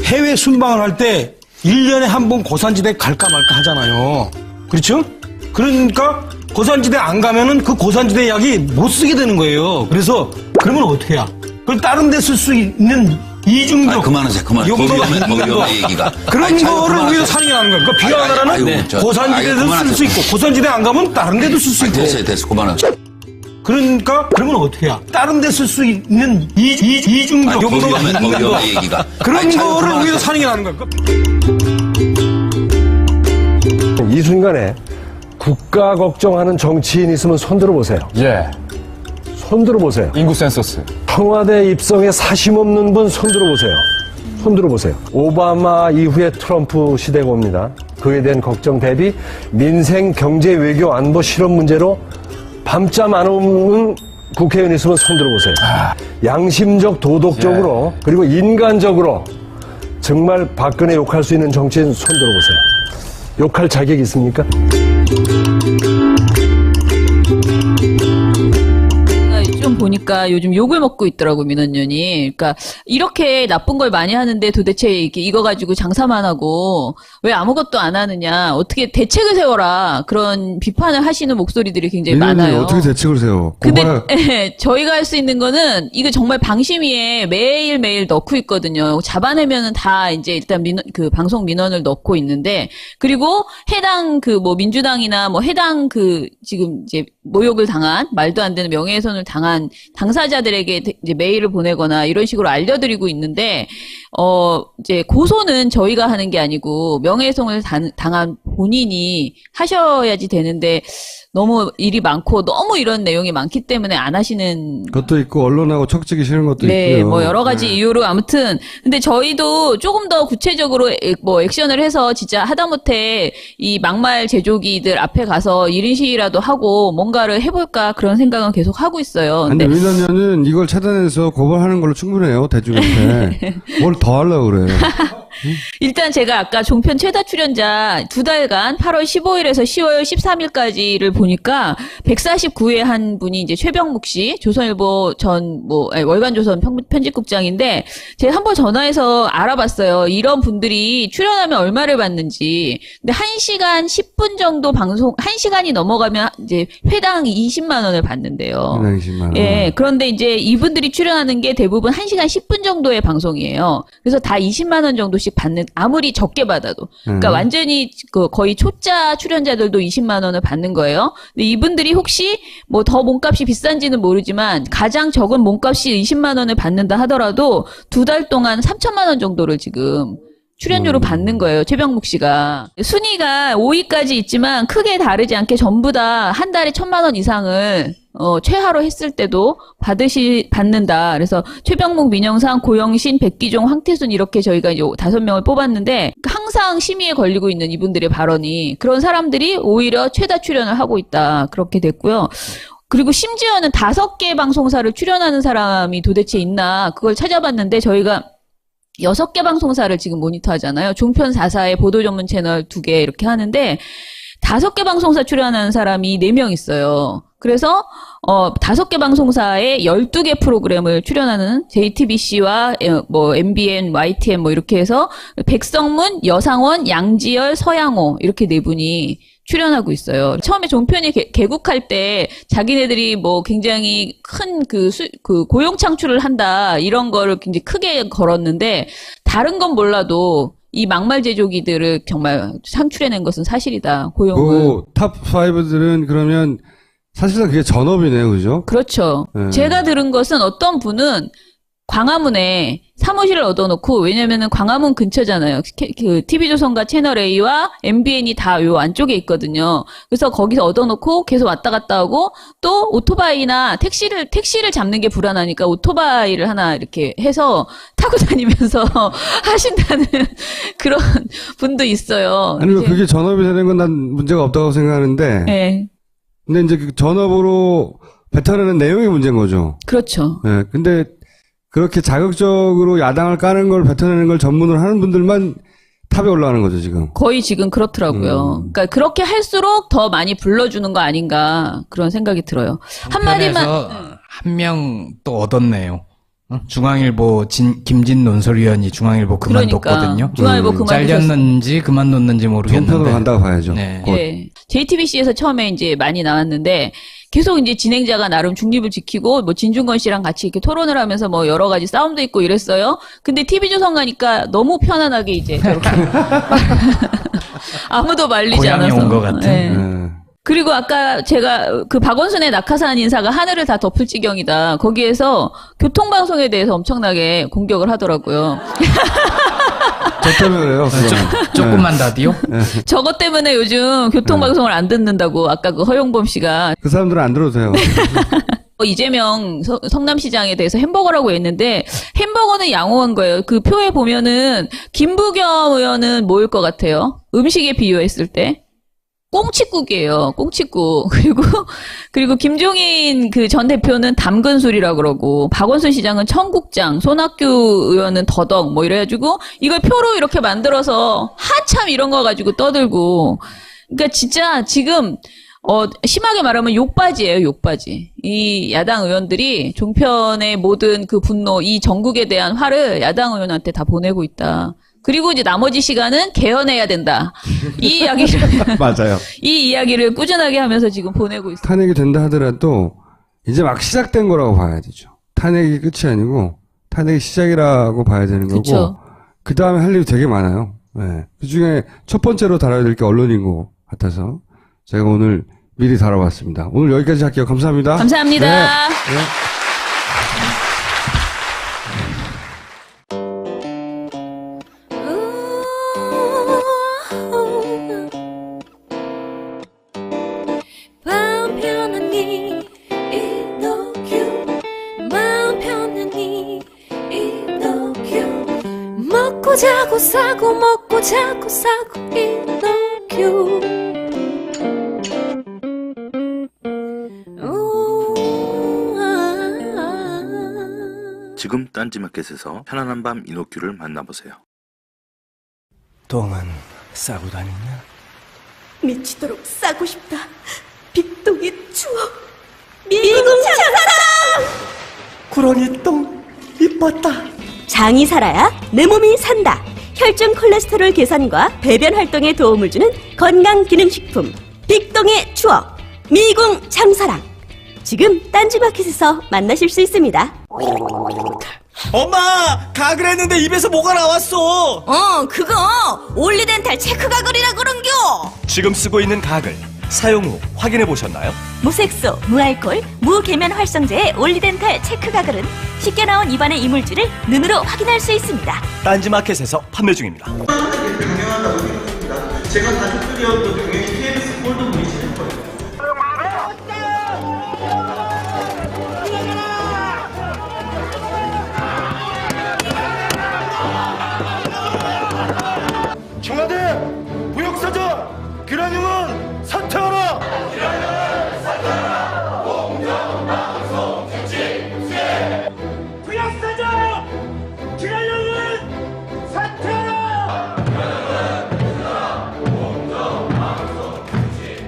해외 순방을 할 때 1년에 한 번 고산지대 갈까 말까 하잖아요. 그렇죠? 그러니까 고산지대 안 가면은 그 고산지대 약이 못 쓰게 되는 거예요. 그래서 그러면 어떻게 해야? 그걸 다른 데 쓸 수 있는 이중적 그만하세요. 용도가 있는 거. 얘기가. 그런 거를 우리가 사용하는 거예요. 그러니까 비가 나라는 고산지대에서 쓸 수 있고 고산지대 안 가면 다른 데도 쓸 수 있고. 됐어. 그만하세요. 그러니까 그러면 어떻게 해야? 다른 데 쓸 수 있는 이중적 용도가 있는 거. 얘기가. 그런 거를 우리가 사용하는 거예요. 이 순간에 국가 걱정하는 정치인 있으면 손 들어보세요. 손 들어보세요. 인구 센서스. 청와대 입성에 사심 없는 분 손 들어보세요. 손 들어보세요. 오바마 이후에 트럼프 시대가 옵니다. 그에 대한 걱정 대비 민생, 경제, 외교, 안보, 실업 문제로 밤잠 안 오는 국회의원 있으면 손 들어보세요. 양심적, 도덕적으로 그리고 인간적으로 정말 박근혜 욕할 수 있는 정치인 손 들어보세요. 욕할 자격이 있습니까? 좀 보니까 요즘 욕을 먹고 있더라고, 민원연이. 그러니까 이렇게 나쁜 걸 많이 하는데 도대체 이거 가지고 장사만 하고 왜 아무것도 안 하느냐, 어떻게 대책을 세워라, 그런 비판을 하시는 목소리들이 굉장히 많아요. 어떻게 대책을 세워? 근데 저희가 할 수 있는 거는 이거 정말 방심위에 매일매일 넣고 있거든요. 잡아내면은 다 이제 일단 그 방송 민원을 넣고 있는데, 그리고 해당 뭐 민주당이나 뭐 해당 지금 이제 모욕을 당한, 말도 안 되는 명예훼손을 당한 당사자들에게 이제 메일을 보내거나 이런 식으로 알려드리고 있는데, 이제 고소는 저희가 하는 게 아니고 명예훼손을 당한 본인이 하셔야지 되는데, 너무 일이 많고 너무 이런 내용이 많기 때문에 안 하시는 것도 있고, 언론하고 척지기 싫은 것도 네, 있고요. 뭐 여러 가지 이유로 아무튼 근데 저희도 조금 더 구체적으로 뭐 액션을 해서 진짜 하다못해 이 막말 제조기들 앞에 가서 1인 시위라도 하고 뭔가를 해볼까, 그런 생각은 계속 하고 있어요. 근데 민원연은 이걸 차단해서 고발하는 걸로 충분해요, 대중한테. 뭘 더 하려고 그래. 일단 제가 아까 종편 최다 출연자 2달간 8월 15일에서 10월 13일까지를 보니까 149회 한 분이 이제 최병묵 씨, 조선일보 월간조선 편집국장인데 제가 한번 전화해서 알아봤어요. 이런 분들이 출연하면 얼마를 받는지. 근데 1시간 10분 정도 방송, 1시간이 넘어가면 이제 회당 20만 원을 받는데요. 20만 원. 예. 그런데 이제 이분들이 출연하는 게 대부분 1시간 10분 정도의 방송이에요. 그래서 다 20만 원 정도씩 받는, 아무리 적게 받아도. 그러니까 완전히 거의 초짜 출연자들도 20만 원을 받는 거예요. 근데 이분들이 혹시 뭐 더 몸값이 비싼지는 모르지만 가장 적은 몸값이 20만 원을 받는다 하더라도 2달 동안 3천만 원 정도를 지금 출연료로 받는 거예요. 최병묵 씨가. 순위가 5위까지 있지만 크게 다르지 않게 전부 다 한 달에 1,000만 원 이상을 최하로 했을 때도 받는다. 그래서 최병묵, 민영상, 고영신, 백기종, 황태순 이렇게 저희가 이제 5명을 뽑았는데 항상 심의에 걸리고 있는 이분들의 발언이 그런 사람들이 오히려 최다 출연을 하고 있다. 그렇게 됐고요. 그리고 심지어는 5개 방송사를 출연하는 사람이 도대체 있나 그걸 찾아봤는데 저희가 6개 방송사를 지금 모니터하잖아요. 종편 4사의 보도 전문 채널 2개 이렇게 하는데 5개 방송사 출연하는 사람이 4명 있어요. 그래서 5개 방송사에 12개 프로그램을 출연하는 JTBC와 뭐 MBN, YTN 뭐 이렇게 해서 백성문, 여상원, 양지열, 서양호 이렇게 4분이 출연하고 있어요. 처음에 종편이 개국할 때 자기네들이 뭐 굉장히 큰 그 고용 창출을 한다 이런 거를 굉장히 크게 걸었는데 다른 건 몰라도 이 막말 제조기들을 정말 창출해낸 것은 사실이다. 고용을. 탑 5들은 그러면 사실상 그게 전업이네요, 그죠? 그렇죠. 네. 제가 들은 것은 어떤 분은 광화문에 사무실을 얻어놓고, 왜냐면은 광화문 근처잖아요. 그 TV조선과 채널A와 MBN이 다 요 안쪽에 있거든요. 그래서 거기서 얻어놓고 계속 왔다 갔다 하고, 또 오토바이나 택시를 잡는 게 불안하니까 오토바이를 하나 이렇게 해서 타고 다니면서 하신다는 그런 분도 있어요. 아니, 그게 전업이 되는 건 난 문제가 없다고 생각하는데. 네. 근데 이제 그 전업으로 뱉어내는 내용이 문제인 거죠. 그렇죠. 네. 근데 그렇게 자극적으로 야당을 까는 걸 뱉어내는 걸 전문으로 하는 분들만 탑에 올라가는 거죠, 지금. 거의 지금 그렇더라고요. 그러니까 그렇게 할수록 더 많이 불러주는 거 아닌가 그런 생각이 들어요. 한마디만. 한 명 또 얻었네요. 중앙일보 김진 논설위원이 중앙일보 그만뒀거든요. 중앙일보 그만뒀어요. 잘렸는지 그만뒀는지 모르겠는데. 종편으로 간다고 봐야죠. 네. 네. JTBC에서 처음에 이제 많이 나왔는데 계속 이제 진행자가 나름 중립을 지키고 뭐 진중권 씨랑 같이 이렇게 토론을 하면서 뭐 여러 가지 싸움도 있고 이랬어요. 근데 TV조선 가니까 너무 편안하게 이제 저렇게 아무도 말리지 않아서. 고향에 온 것 같은. 네. 그리고 아까 제가 그 박원순의 낙하산 인사가 하늘을 다 덮을 지경이다. 거기에서 교통방송에 대해서 엄청나게 공격을 하더라고요. 저 때문에 그래요. 조금만 다디요? 저것 때문에 요즘 교통방송을 안 듣는다고 아까 그 허용범 씨가. 그 사람들은 안 들어도 돼요. 이재명 성남시장에 대해서 햄버거라고 했는데 햄버거는 양호한 거예요. 그 표에 보면은 김부겸 의원은 뭐일 것 같아요? 음식에 비유했을 때. 꽁치국이에요. 꽁치국. 그리고 김종인 그 전 대표는 담근술이라고 그러고, 박원순 시장은 청국장, 손학규 의원은 더덕, 뭐 이래가지고, 이걸 표로 이렇게 만들어서 한참 이런 거 가지고 떠들고. 그러니까 진짜 지금, 심하게 말하면 욕바지예요, 욕바지. 이 야당 의원들이 종편의 모든 그 분노, 이 전국에 대한 화를 야당 의원한테 다 보내고 있다. 그리고 이제 나머지 시간은 개헌해야 된다. 이 이야기를 맞아요. 이 이야기를 꾸준하게 하면서 지금 보내고 있어요. 탄핵이 된다 하더라도 이제 막 시작된 거라고 봐야 되죠. 탄핵이 끝이 아니고 탄핵이 시작이라고 봐야 되는 거고. 그쵸. 그 다음에 할 일이 되게 많아요. 네. 그 중에 첫 번째로 다뤄야 될 게 언론인 것 같아서 제가 오늘 미리 다뤄봤습니다. 오늘 여기까지 할게요. 감사합니다. 감사합니다. 네. 네. 먹고 자고 싸고 먹고 자고 싸고 이너큐 지금 딴지마켓에서 편안한 밤 이노큐를 만나보세요. 똥은 싸고 다니냐? 미치도록 싸고 싶다. 빅동의 추억, 미궁 장사랑! 구렁이 똥 이뻤다. 장이 살아야 내 몸이 산다. 혈중 콜레스테롤 개선과 배변 활동에 도움을 주는 건강기능식품 빅동의 추억, 미궁 장사랑. 지금 딴지마켓에서 만나실 수 있습니다. 엄마, 가글 했는데 입에서 뭐가 나왔어. 그거 올리덴탈 체크 가글이라 그런겨. 지금 쓰고 있는 가글 사용 후 확인해 보셨나요? 무색소, 무알콜, 무계면 활성제의 올리덴탈 체크 가글은 쉽게 나온 입안의 이물질을 눈으로 확인할 수 있습니다. 딴지마켓에서 판매 중입니다. 강경하다고 생각합니다. 제가 가족들이었던 경영이 KBS 골드 보이시는 거예요. 청와대 무역사장 기란용은 사퇴하라. 공정방송 규칙 무역사장 기란용은 사퇴하라. 공정방송 규칙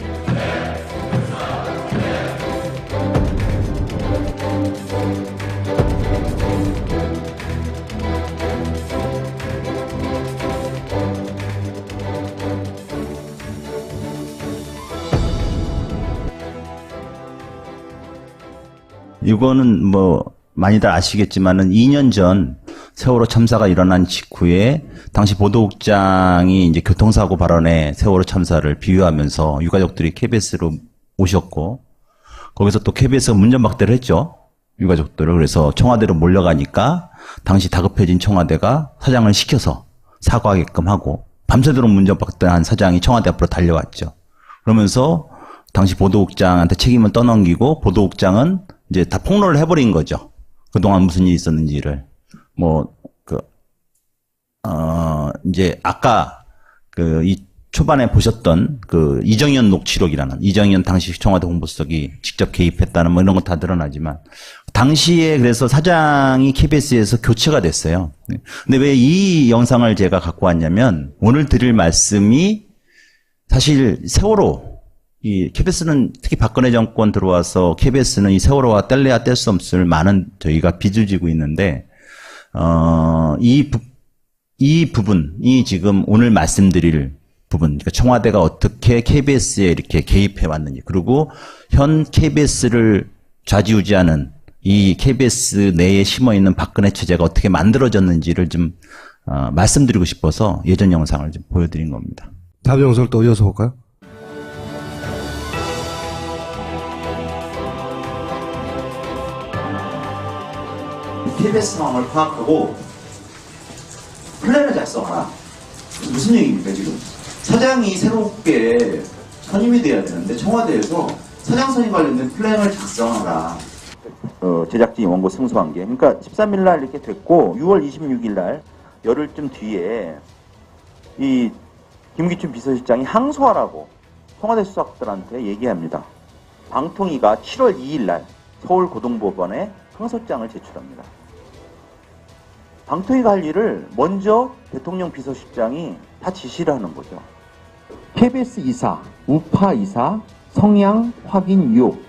이거는 뭐 많이들 아시겠지만은 2년 전 세월호 참사가 일어난 직후에 당시 보도국장이 이제 교통사고 발언에 세월호 참사를 비유하면서 유가족들이 KBS로 오셨고 거기서 또 KBS가 문전박대를 했죠. 유가족들을. 그래서 청와대로 몰려가니까 당시 다급해진 청와대가 사장을 시켜서 사과하게끔 하고 밤새도록 문전박대한 사장이 청와대 앞으로 달려왔죠. 그러면서 당시 보도국장한테 책임을 떠넘기고 보도국장은 이제 다 폭로를 해버린 거죠. 그동안 무슨 일이 있었는지를. 이제 아까 이 초반에 보셨던 이정현 녹취록이라는 이정현 당시 청와대 홍보수석이 직접 개입했다는 뭐 이런 거 다 드러나지만 당시에 그래서 사장이 KBS에서 교체가 됐어요. 근데 왜 이 영상을 제가 갖고 왔냐면 오늘 드릴 말씀이 사실 세월호 이 KBS는 특히 박근혜 정권 들어와서 KBS는 이 세월호와 뗄래야 뗄 수 없을 많은 저희가 빚을 지고 있는데 이 부분이 지금 오늘 말씀드릴 부분, 그러니까 청와대가 어떻게 KBS에 이렇게 개입해 왔는지, 그리고 현 KBS를 좌지우지하는 이 KBS 내에 심어 있는 박근혜 체제가 어떻게 만들어졌는지를 좀 말씀드리고 싶어서 예전 영상을 좀 보여드린 겁니다. 다음 영상을 또 이어서 볼까요? KBS 상황을 파악하고 플랜을 작성하라. 무슨 얘기입니까 지금? 사장이 새롭게 선임이 돼야 되는데 청와대에서 사장 선임 관련된 플랜을 작성하라. 제작진이 원고 승소한 게. 그러니까 13일 날 이렇게 됐고 6월 26일 날 열흘쯤 뒤에 이 김기춘 비서실장이 항소하라고 청와대 수석들한테 얘기합니다. 방통위가 7월 2일 날 서울고등법원에 항소장을 제출합니다. 방통위가 할 일을 먼저 대통령 비서실장이 다 지시를 하는 거죠. KBS 이사, 우파 이사, 성향 확인 의혹.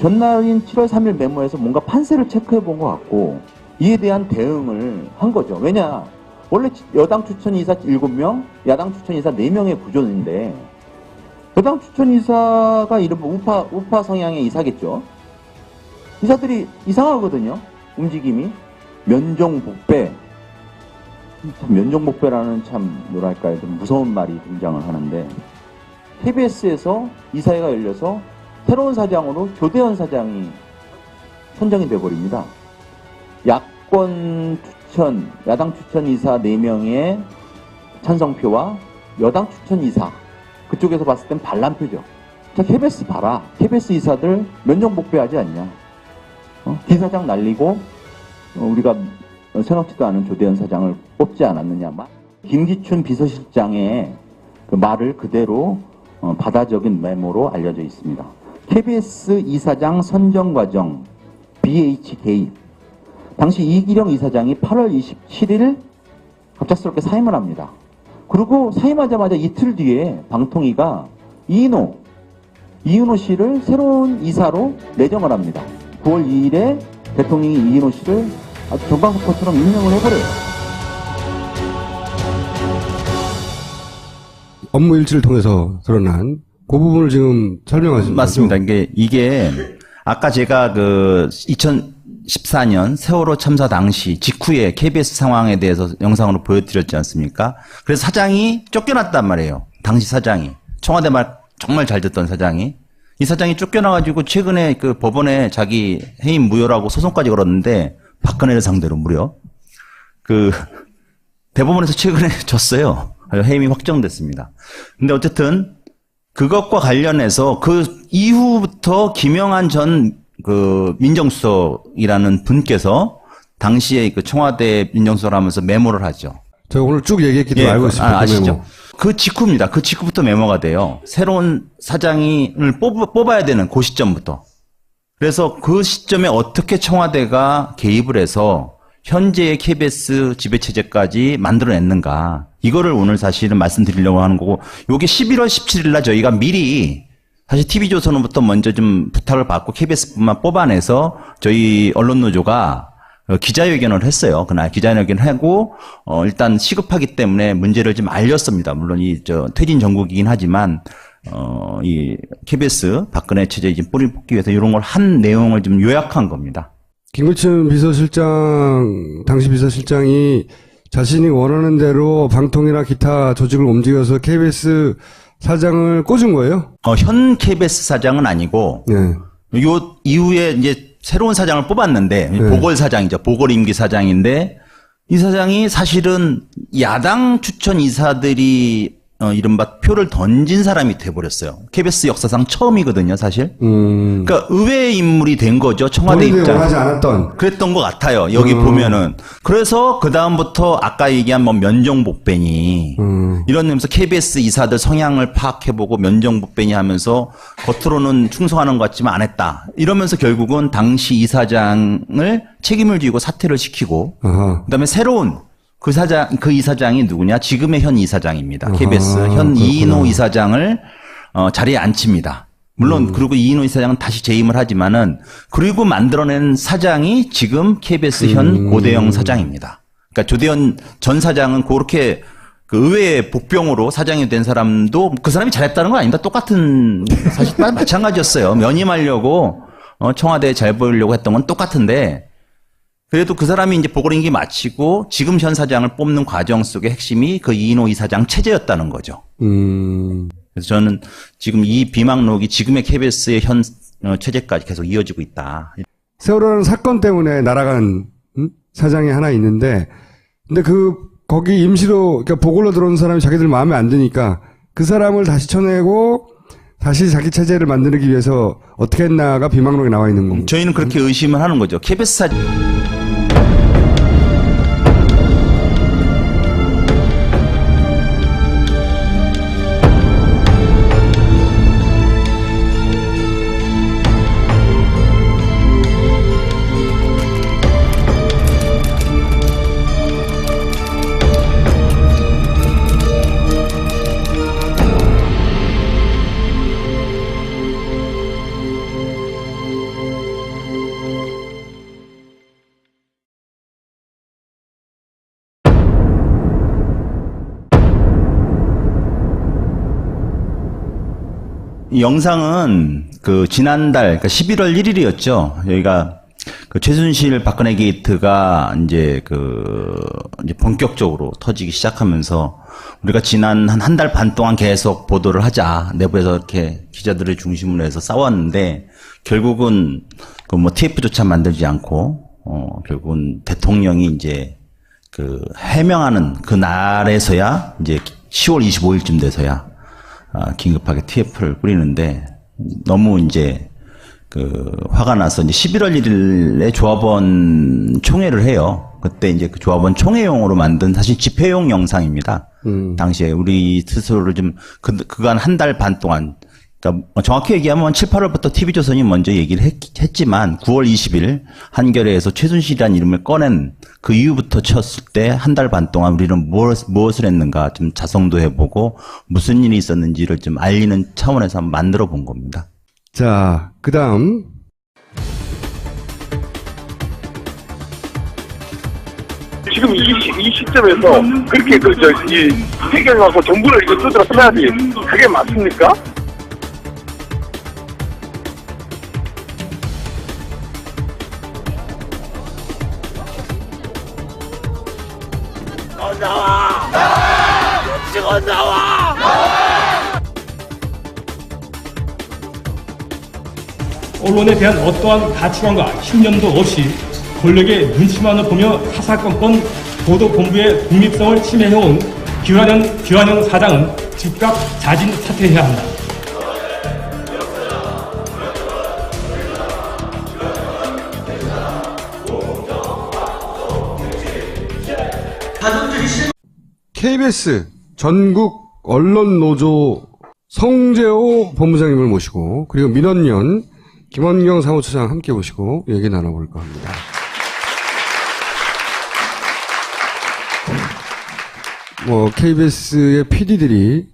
전날인 7월 3일 메모에서 뭔가 판세를 체크해 본 것 같고 이에 대한 대응을 한 거죠. 왜냐? 원래 여당 추천 이사 7명, 야당 추천 이사 4명의 구조인데 여당 추천 이사가 이른바 우파 성향의 이사겠죠. 이사들이 이상하거든요. 움직임이. 면종복배. 면종복배라는 참 뭐랄까요, 좀 무서운 말이 등장을 하는데 KBS에서 이사회가 열려서 새로운 사장으로 조대현 사장이 선정이 돼버립니다. 야권 추천, 야당 추천 이사 4명의 찬성표와 여당 추천 이사, 그쪽에서 봤을 땐 반란표죠. 자, KBS 봐라. KBS 이사들 면종복배하지 않냐. 기사장 날리고 우리가 생각지도 않은 조대현 사장을 뽑지 않았느냐. 김기춘 비서실장의 그 말을 그대로 바다 적인 메모로 알려져 있습니다. KBS 이사장 선정 과정 BH 개입. 당시 이기령 이사장이 8월 27일 갑작스럽게 사임을 합니다. 그리고 사임하자마자 이틀 뒤에 방통위가 이인호 이인호 씨를 새로운 이사로 내정을 합니다. 9월 2일에 대통령이 이인호 씨를 아주 정광석포처럼 임명을 해버려요. 업무 일지를 통해서 드러난 그 부분을 지금 설명하신 맞습니다. 거죠? 이게 아까 제가 그 2014년 세월호 참사 당시 직후에 KBS 상황에 대해서 영상으로 보여드렸지 않습니까? 그래서 사장이 쫓겨났단 말이에요. 당시 사장이. 청와대 말 정말 잘 듣던 사장이. 이 사장이 쫓겨나가지고 최근에 그 법원에 자기 해임 무효라고 소송까지 걸었는데 박근혜를 상대로 무려. 그 대법원에서 최근에 졌어요. 해임이 확정됐습니다. 근데 어쨌든 그것과 관련해서 그 이후부터 김영한 전 그 민정수석이라는 분께서 당시에 그 청와대 민정수석을 하면서 메모를 하죠. 제가 오늘 쭉 얘기했기도 알고 있습니다. 아시죠? 그 직후입니다. 그 직후부터 메모가 돼요. 새로운 사장을 뽑아야 되는 그 시점부터. 그래서 그 시점에 어떻게 청와대가 개입을 해서 현재의 KBS 지배체제까지 만들어냈는가. 이거를 오늘 사실은 말씀드리려고 하는 거고, 요게 11월 17일 날 저희가 미리 사실 TV조선으로부터 먼저 좀 부탁을 받고 KBS뿐만 뽑아내서 저희 언론노조가 기자회견을 했어요. 그날 기자회견을 하고, 일단 시급하기 때문에 문제를 좀 알렸습니다. 물론 퇴진 정국이긴 하지만, 이 KBS 박근혜 체제에 좀 뿌리를 뽑기 위해서 이런 걸 한 내용을 좀 요약한 겁니다. 김구춘 비서실장, 당시 비서실장이 자신이 원하는 대로 방통이나 기타 조직을 움직여서 KBS 사장을 꽂은 거예요? 현 KBS 사장은 아니고, 요 이후에 이제 새로운 사장을 뽑았는데, 보궐 사장이죠. 보궐 임기 사장인데, 이 사장이 사실은 야당 추천 이사들이 이른바 표를 던진 사람이 돼버렸어요. KBS 역사상 처음이거든요, 사실. 그러니까 의외의 인물이 된 거죠, 청와대 입장. 원하지 않았던. 그랬던 것 같아요, 여기 보면은. 그래서 그 다음부터 아까 얘기한 뭐 면정복배니 이런 데면서 KBS 이사들 성향을 파악해보고 면정복배니 하면서 겉으로는 충성하는 것 같지만 안 했다. 이러면서 결국은 당시 이사장을 책임을 지고 사퇴를 시키고, 그다음에 새로운 그 이사장이 누구냐? 지금의 현 이사장입니다. KBS 현 이인호 이사장을 자리에 앉힙니다. 물론 그리고 이인호 이사장은 다시 재임을 하지만은 그리고 만들어낸 사장이 지금 KBS 현 고대영 사장입니다. 그러니까 조대현 전 사장은 그렇게 그 의외의 복병으로 사장이 된 사람도 그 사람이 잘했다는 건 아닙니다. 똑같은 사실 마찬가지였어요. 면임하려고 청와대에 잘 보이려고 했던 건 똑같은데. 그래도 그 사람이 이제 보궐임기 마치고 지금 현 사장을 뽑는 과정 속의 핵심이 그 이인호 이사장 체제였다는 거죠. 그래서 저는 지금 이 비망록이 지금의 KBS의 현 체제까지 계속 이어지고 있다. 세월호라는 사건 때문에 날아간 사장이 하나 있는데, 근데 거기 임시로 그러니까 보궐로 들어온 사람이 자기들 마음에 안 드니까 그 사람을 다시 쳐내고 다시 자기 체제를 만들기 위해서 어떻게 했나가 비망록에 나와 있는 겁니다. 저희는 그렇게 의심을 하는 거죠. KBS 사장. 이 영상은 지난달, 그러니까 11월 1일이었죠. 여기가 최순실 박근혜 게이트가 이제 본격적으로 터지기 시작하면서 우리가 지난 한 달 반 동안 계속 보도를 하자. 내부에서 이렇게 기자들을 중심으로 해서 싸웠는데 결국은 TF조차 만들지 않고, 결국은 대통령이 이제 해명하는 그 날에서야 이제 10월 25일쯤 돼서야 긴급하게 TF를 뿌리는데 너무 이제 화가 나서 이제 11월 1일에 조합원 총회를 해요. 그때 이제 그 조합원 총회용으로 만든 사실 집회용 영상입니다. 당시에 우리 스스로를 좀 그간 한 달 반 동안, 그러니까 정확히 얘기하면 7, 8월부터 TV조선이 먼저 얘기를 했지만 9월 20일 한겨레에서 최순실이라는 이름을 꺼낸 그 이후부터 쳤을 때 한 달 반 동안 우리는 무엇을 했는가 좀 자성도 해보고 무슨 일이 있었는지를 좀 알리는 차원에서 한번 만들어 본 겁니다. 자, 그 다음. 지금 이 시점에서 그렇게 이 해결하고 정부를 이거 뜯어 써야지. 그게 맞습니까? 나와! 지금 나와! 언론에 대한 어떠한 가치관과 신념도 없이 권력의 눈치만을 보며 사사건건 보도본부의 독립성을 침해해온 기환영 사장은 즉각 자진 사퇴해야 한다. KBS 전국 언론노조 성재호 본부장님을 모시고 그리고 민원연 김원경 사무처장 함께 모시고 얘기 나눠볼까 합니다. KBS의 PD들이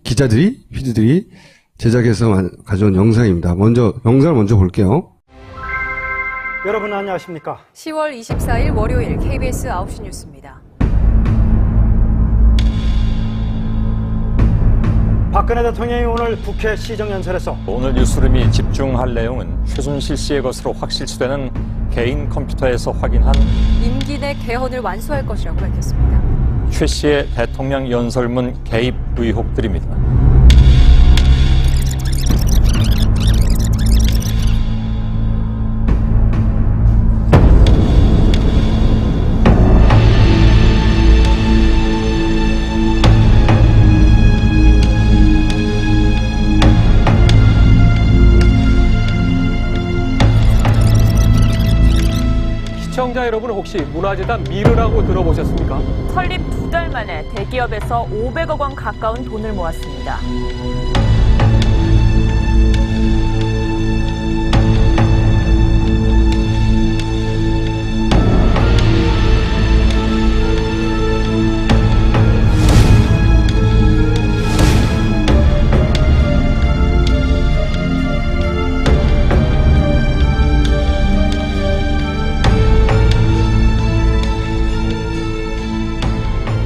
제작해서 가져온 영상입니다. 영상을 먼저 볼게요. 여러분 안녕하십니까? 10월 24일 월요일 KBS 9시 뉴스입니다. 박근혜 대통령이 오늘 국회 시정연설에서 오늘 뉴스룸이 집중할 내용은 최순실 씨의 것으로 확실시되는 개인 컴퓨터에서 확인한 임기 내 개헌을 완수할 것이라고 밝혔습니다. 최 씨의 대통령 연설문 개입 의혹들입니다. 시청자 여러분 혹시 문화재단 미르라고 들어보셨습니까? 설립 2달 만에 대기업에서 500억 원 가까운 돈을 모았습니다.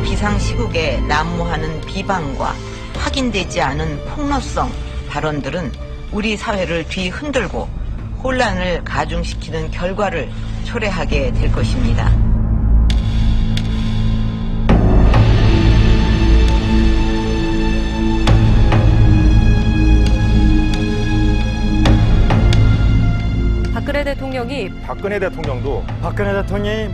비상시국에 난무하는 비방과 확인되지 않은 폭로성 발언들은 우리 사회를 뒤흔들고 혼란을 가중시키는 결과를 초래하게 될 것입니다. 박근혜 대통령이 박근혜 대통령도 박근혜 대통령이